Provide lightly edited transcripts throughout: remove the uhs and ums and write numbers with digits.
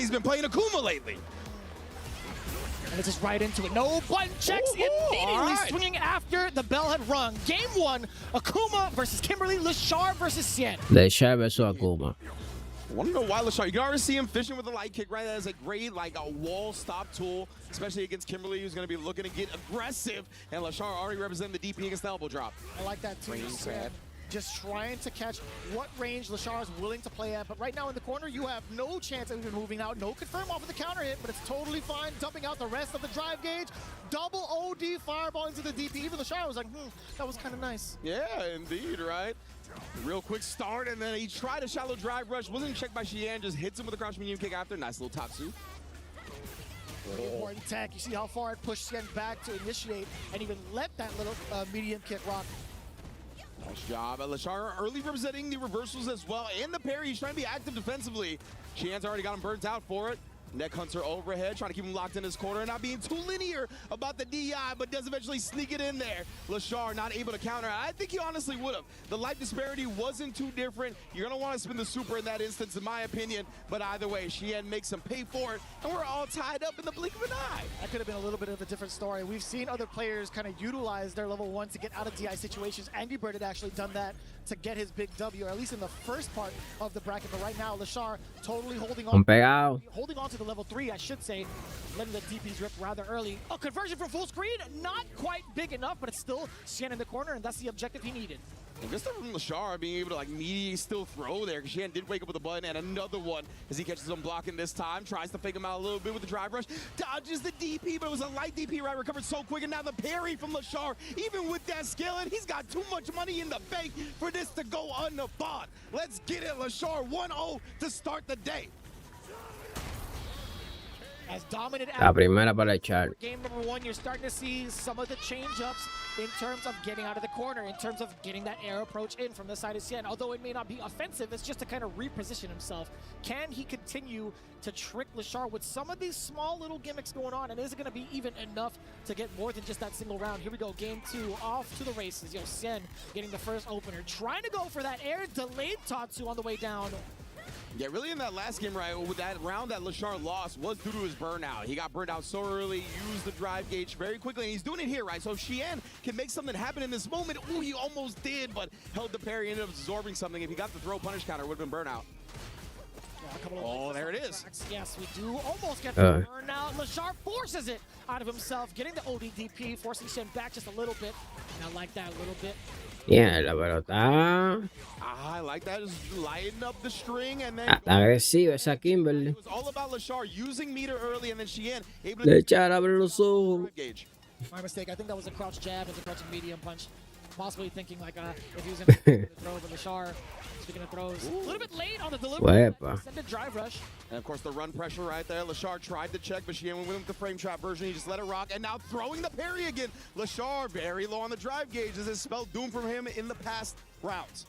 he's been playing Akuma lately. And it's just right into it. No button checks, immediately swinging after the bell had rung. Game 1, Akuma versus Kimberly, Leshar versus XIAN. Leshar versus Akuma. I want to know why Leshar. You can already see him fishing with a light kick, right? That is a great, like, a wall stop tool, especially against Kimberly, who's going to be looking to get aggressive. And Leshar already representing the DP against the elbow drop. I like that too. Just trying to catch what range Leshar is willing to play at. But right now in the corner, you have no chance of even moving out. No confirm off of the counter hit, but it's totally fine. Dumping out the rest of the drive gauge. Double OD fireball into the DP. Even Leshar was like, that was kind of nice. Yeah, indeed, right? Real quick start, and then he tried a shallow drive rush. Wasn't checked by XIAN, just hits him with a crouch medium kick after. Nice little top suit. Really important tech. You see how far it pushed XIAN back to initiate and even let that little medium kick rock. Nice job. Leshar early representing the reversals as well, and the parry. He's trying to be active defensively. XIAN's already got him burnt out for it. Neck hunter overhead, trying to keep him locked in his corner, not being too linear about the DI, but does eventually sneak it in there. Leshar not able to counter. I think he honestly would have. The life disparity wasn't too different. You're going to want to spin the super in that instance, in my opinion. But either way, XIAN makes him pay for it, and we're all tied up in the blink of an eye. That could have been a little bit of a different story. We've seen other players kind of utilize their level 1 to get out of DI situations. Angry Bird had actually done that to get his big W, or at least in the first part of the bracket. But right now, Leshar totally holding on to the level 3, I should say, letting the DPs rip rather early. Oh, conversion from full screen, not quite big enough, but it's still XIAN in the corner, and that's the objective he needed. And just from Leshar being able to like mediate still throw there, because XIAN did wake up with a button, and another one as he catches him blocking this time, tries to fake him out a little bit with the drive rush, dodges the DP, but it was a light DP, right? Recovered so quick, and now the parry from Leshar, even with that skillet, he's got too much money in the bank for this to go unfought. Let's get it, Leshar, 1-0 to start the day. As dominant La primera para echar. Game number 1, you're starting to see some of the change-ups in terms of getting out of the corner, in terms of getting that air approach in from the side of XIAN. Although it may not be offensive, it's just to kind of reposition himself. Can he continue to trick Leshar with some of these small little gimmicks going on? And is it going to be even enough to get more than just that single round? Here we go, game 2, off to the races. XIAN getting the first opener, trying to go for that air delayed Tatsu on the way down. Yeah, really in that last game, right, with that round that Leshar lost was due to his burnout. He got burned out so early, used the drive gauge very quickly, and he's doing it here, right? So if XIAN can make something happen in this moment, ooh, he almost did, but held the parry, ended up absorbing something. If he got the throw punish counter, it would have been burnout. Oh, there it is. Yes, we do almost get the burnout. Leshar forces it out of himself, getting the ODDP, forcing XIAN back just a little bit. And I like that a little bit. Yeah, la pelota. I like that. Just lighten up the string and then agresiva esa Kimberly. It was all about Leshar using meter early and then XIAN able to Leshar abre los ojos. My mistake. I think that was a crouch jab and a crouching medium punch. Possibly thinking like if he was in the throw, but Leshar, speaking of throws, a little bit late on the delivery. Extended drive rush. And of course the run pressure right there. Leshar tried to check, but XIAN went with the frame trap version. He just let it rock, and now throwing the parry again. Leshar very low on the drive gauge. This has spelled doom from him in the past rounds.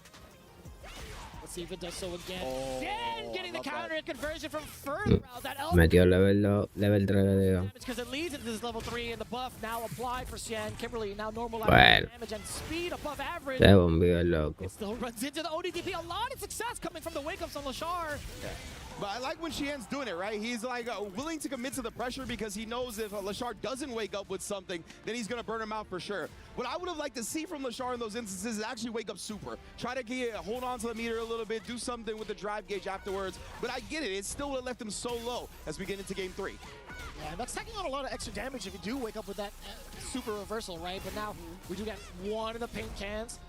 Let's see if it does so again. XIAN getting the counter hit conversion from further out. That metió level 3 because it leads into this level 3, and the buff now applied for XIAN. Kimberly now normalizing damage and speed above average. Se bombió el loco. It still runs into the ODDP. A lot of success coming from the wake-ups on Leshar. Yeah. But I like when XIAN's doing it, right? He's like willing to commit to the pressure because he knows if Leshar doesn't wake up with something, then he's going to burn him out for sure. What I would have liked to see from Leshar in those instances is actually wake up super. Try to hold on to the meter a little bit, do something with the drive gauge afterwards. But I get it. It still would have left him so low as we get into game 3. Yeah, that's taking on a lot of extra damage if you do wake up with that super reversal, right? But now we do get one of the paint cans.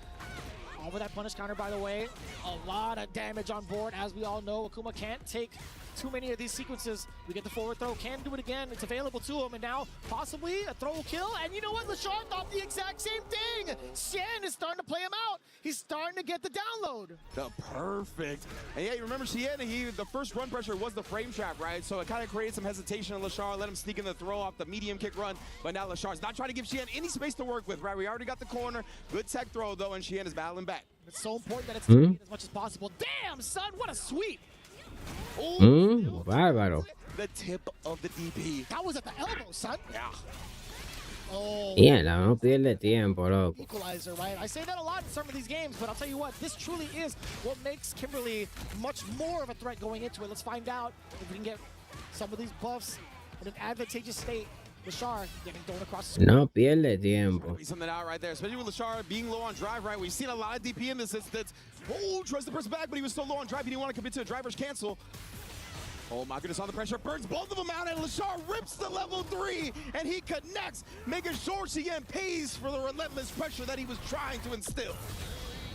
Over that punish counter, by the way. A lot of damage on board. As we all know, Akuma can't take too many of these sequences. We get the forward throw, can do it again. It's available to him, and now possibly a throw kill. And you know what? Leshar thought the exact same thing. XIAN is starting to play him out. He's starting to get the download. Perfect. And yeah, you remember XIAN, the first run pressure was the frame trap, right? So it kind of created some hesitation on Leshar, let him sneak in the throw off the medium kick run. But now Leshar's not trying to give XIAN any space to work with, right? We already got the corner. Good tech throw, though, and XIAN is battling back. It's so important that it's as much as possible. Damn, son, what a sweep. Bárbaro. The tip of the DP. That was at the elbow, son. Yeah. Oh. Yeah, no pierde tiempo, loco. Equalizer, right? I say that a lot in some of these games, but I'll tell you what, this truly is what makes Kimberly much more of a threat going into it. Let's find out if we can get some of these buffs in an advantageous state. Leshar getting thrown across the No pierde tiempo. Be something out right there, especially with Leshar being low on drive, right? We've seen a lot of DP in this instance. Oh, tries to press back, but he was so low on drive, he didn't want to commit to a drive rush cancel. Oh my goodness, on the pressure, burns both of them out, and Leshar rips the level 3, and he connects, making sure CN pays for the relentless pressure that he was trying to instill.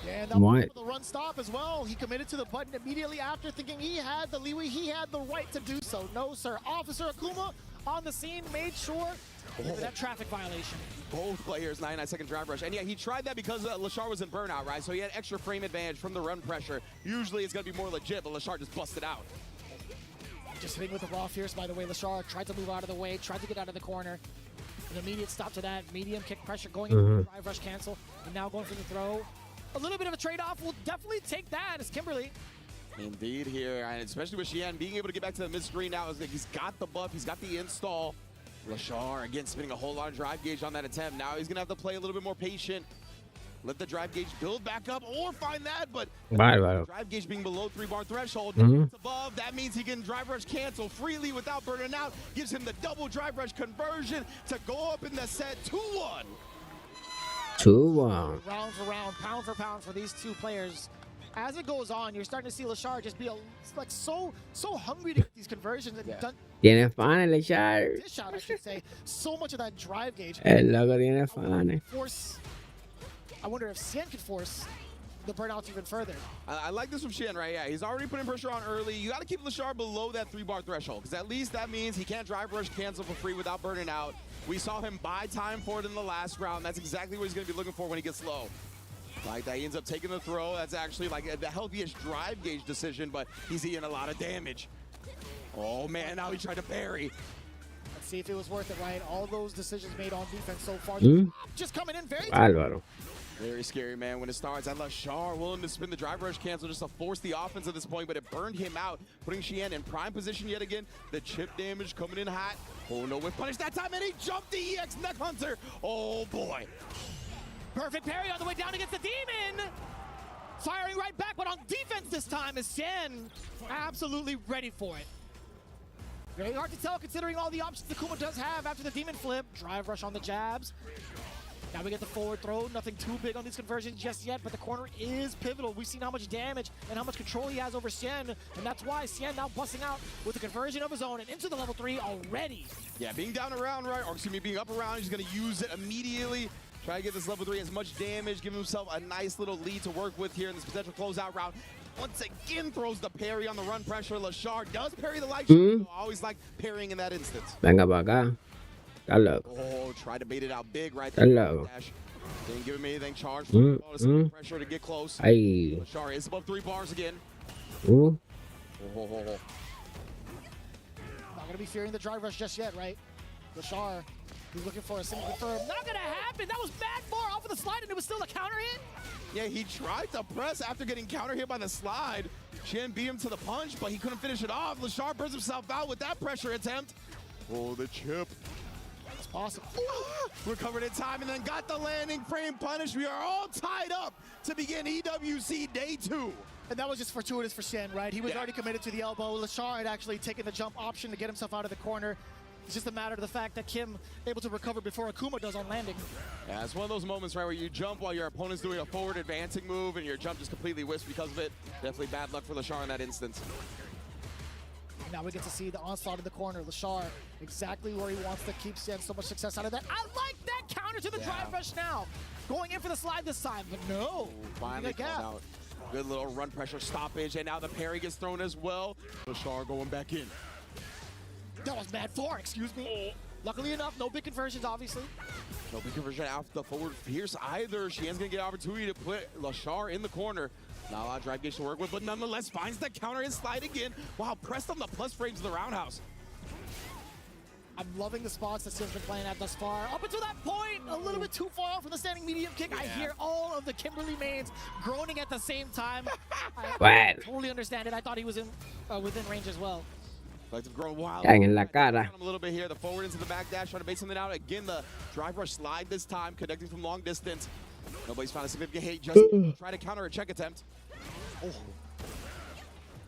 Yeah, and that was the run stop as well. He committed to the button immediately after, thinking he had the leeway, he had the right to do so. No, sir. Officer Akuma on the scene made sure that traffic violation. Both players, 99-second drive rush. And yeah, he tried that because Leshar was in burnout, right? So he had extra frame advantage from the run pressure. Usually it's going to be more legit, but Leshar just busted out. Just hitting with the raw fierce, by the way. Leshar tried to move out of the way, tried to get out of the corner. An immediate stop to that. Medium kick pressure going into the drive rush cancel. And now going for the throw. A little bit of a trade-off. We'll definitely take that as Kimberly. Indeed here, and especially with XIAN being able to get back to the mid-screen now. He's got the buff, he's got the install. Leshar, again, spinning a whole lot of drive gauge on that attempt. Now he's going to have to play a little bit more patient. Let the drive gauge build back up or find that, but drive gauge being below 3-bar threshold. It's above, that means he can drive rush cancel freely without burning out. Gives him the double drive rush conversion to go up in the set 2-1. 2-1. Round for round, pound for pound for these two players. As it goes on, you're starting to see Leshar just be so hungry to get these conversions and done. Tiene fans, Leshar. Dish out, I should say. So much of that drive gauge. El loco tiene fans. Force. I wonder if XIAN could force the burnouts even further. I like this from XIAN, right? Yeah, he's already putting pressure on early. You got to keep Leshar below that 3-bar threshold, because at least that means he can't drive rush cancel for free without burning out. We saw him buy time for it in the last round. That's exactly what he's going to be looking for when he gets low. Like that, he ends up taking the throw. That's actually like the healthiest drive gauge decision, but he's eating a lot of damage. Oh man, now he tried to parry. Let's see if it was worth it, right? All those decisions made on defense so far. Just coming in very Álvaro. Very scary, man, when it starts. And Leshar willing to spin the drive rush cancel just to force the offense at this point, but it burned him out, putting XIAN in prime position yet again. The chip damage coming in hot. Oh no, with punish that time, and he jumped the EX Neck Hunter. Oh boy. Perfect parry on the way down against the Demon. Firing right back, but on defense this time is XIAN absolutely ready for it. Very hard to tell considering all the options Akuma does have after the Demon flip. Drive rush on the jabs. Now we get the forward throw. Nothing too big on these conversions just yet, but the corner is pivotal. We've seen how much damage and how much control he has over XIAN, and that's why XIAN now busting out with a conversion of his own and into the level 3 already. Yeah, being down around, right, or excuse me, being up around, he's going to use it immediately. Try to get this level 3 as much damage, give himself a nice little lead to work with here in this potential closeout round. Once again, throws the parry on the run pressure. Leshar does parry the light shot. I always like parrying in that instance. Venga para acá. Está loco. Oh, try to bait it out big right there. Está loco. Didn't give him anything. Charge. Pressure to get close. Ahí. Leshar is above 3 bars again. Not going to be fearing the drive rush just yet, right? Leshar, he's looking for a single confirm. Not going to happen. That was bad far off of the slide, and it was still a counter hit. Yeah, he tried to press after getting counter hit by the slide. XIAN beat him to the punch, but he couldn't finish it off. Leshar burns himself out with that pressure attempt. Oh, the chip. It's possible. Recovered in time and then got the landing frame punish. We are all tied up to begin EWC Day 2. And that was just fortuitous for XIAN, right? He was already committed to the elbow. Leshar had actually taken the jump option to get himself out of the corner. It's just a matter of the fact that Kim able to recover before Akuma does on landing. Yeah, it's one of those moments, right, where you jump while your opponent's doing a forward advancing move and your jump just completely whiffs because of it. Definitely bad luck for Leshar in that instance. Now we get to see the onslaught in the corner. Leshar, exactly where he wants to keep XIAN so much success out of that. I like that counter to the drive rush now. Going in for the slide this time, but no. Finally called out. Good little run pressure stoppage, and now the parry gets thrown as well. Leshar going back in. That was mad far, excuse me. Luckily enough, no big conversions, obviously. No big conversion off the forward fierce either. XIAN's gonna get an opportunity to put Leshar in the corner. Not a lot of drive gauge to work with, but nonetheless finds the counter and slide again. Wow, pressed on the plus frames of the roundhouse. I'm loving the spots that XIAN's been playing at thus far. Up until that point, a little bit too far out from the standing medium kick. I hear all of the Kimberly mains groaning at the same time. I totally understand it. I thought he was in within range as well. Like to grow wild. En la cara. A little bit here. The forward into the back dash, trying to bait something out. Again, the drive rush slide this time, connecting from long distance. Nobody's found a significant hit. Just try to counter a check attempt.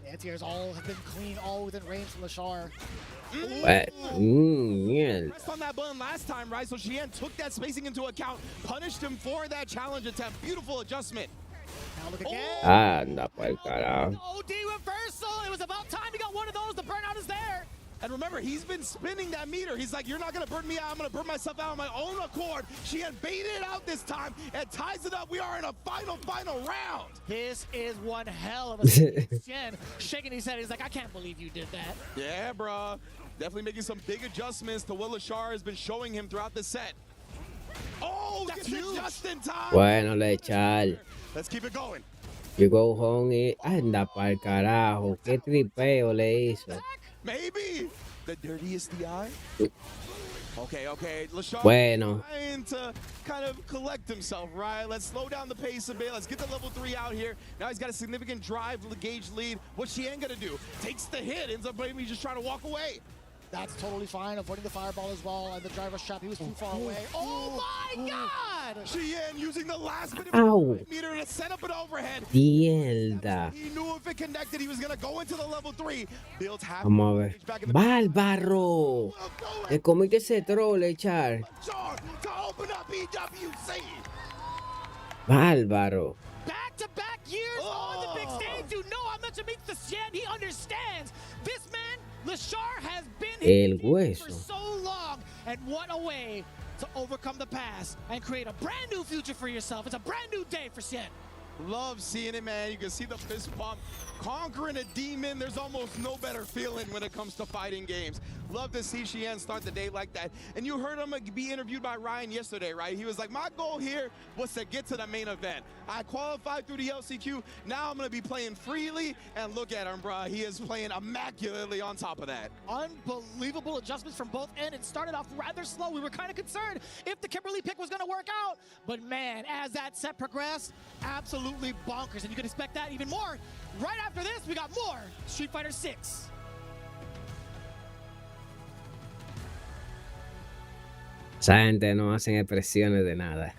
Yeah, Anti-airs all have been clean, all within range from Leshar. Mierda. Pressed on that button last time, right? So XIAN took that spacing into account, punished him for that challenge attempt. Beautiful adjustment. Now look again. Anda pa'l carajo. OD reversal. It was about time he got one of those. The burnout is there. And remember, he's been spinning that meter. He's like, you're not going to burn me out. I'm going to burn myself out on my own accord. XIAN baited it out this time and ties it up. We are in a final round. This is one hell of a XIAN shaking his head. He's like, I can't believe you did that. Yeah, bruh. Definitely making some big adjustments to what Leshar has been showing him throughout the set. Oh, That's gets it huge. just in time. Bueno, Leshar. Let's keep it going. You go home y anda pa'l carajo. Qué tripeo le hizo. Maybe the dirtiest DI. Okay. Leshar Bueno. trying to kind of collect himself, right? Let's slow down the pace a bit. Let's get the level 3 out here. Now he's got a significant drive gauge lead. What's XIAN gonna do? Takes the hit, ends up maybe just trying to walk away. That's totally fine. Avoiding the fireball as well. And the driver's trap, he was too far away. Oh my God! XIAN using the last bit of Ow. meter to set up an overhead. Mierda. He knew if it connected, he was gonna go into the level 3. Builds half. Vamos a ver. Back in the Bárbaro. Te comiste ese troll, Leshar. Leshar to open up EWC. Bárbaro. Back-to-back years on the big stage. You know how much it means to XIAN. He understands. This man, Leshar, has been El his team hueso. for so long. And what a way to overcome the past and create a brand new future for yourself. It's a brand new day for XIAN. Love seeing it, man. You can see the fist pump. Conquering a demon, there's almost no better feeling when it comes to fighting games. Love to see XIAN start the day like that. And you heard him be interviewed by Ryan yesterday, right? He was like, my goal here was to get to the main event. I qualified through the LCQ. Now I'm going to be playing freely. And look at him, bro. He is playing immaculately on top of that. Unbelievable adjustments from both ends. It started off rather slow. We were kind of concerned if the Kimberly pick was going to work out. But man, as that set progressed, absolutely bonkers. And you can expect that even more. Right after this, we got more Street Fighter 6. Esa gente no hacen expresiones de nada.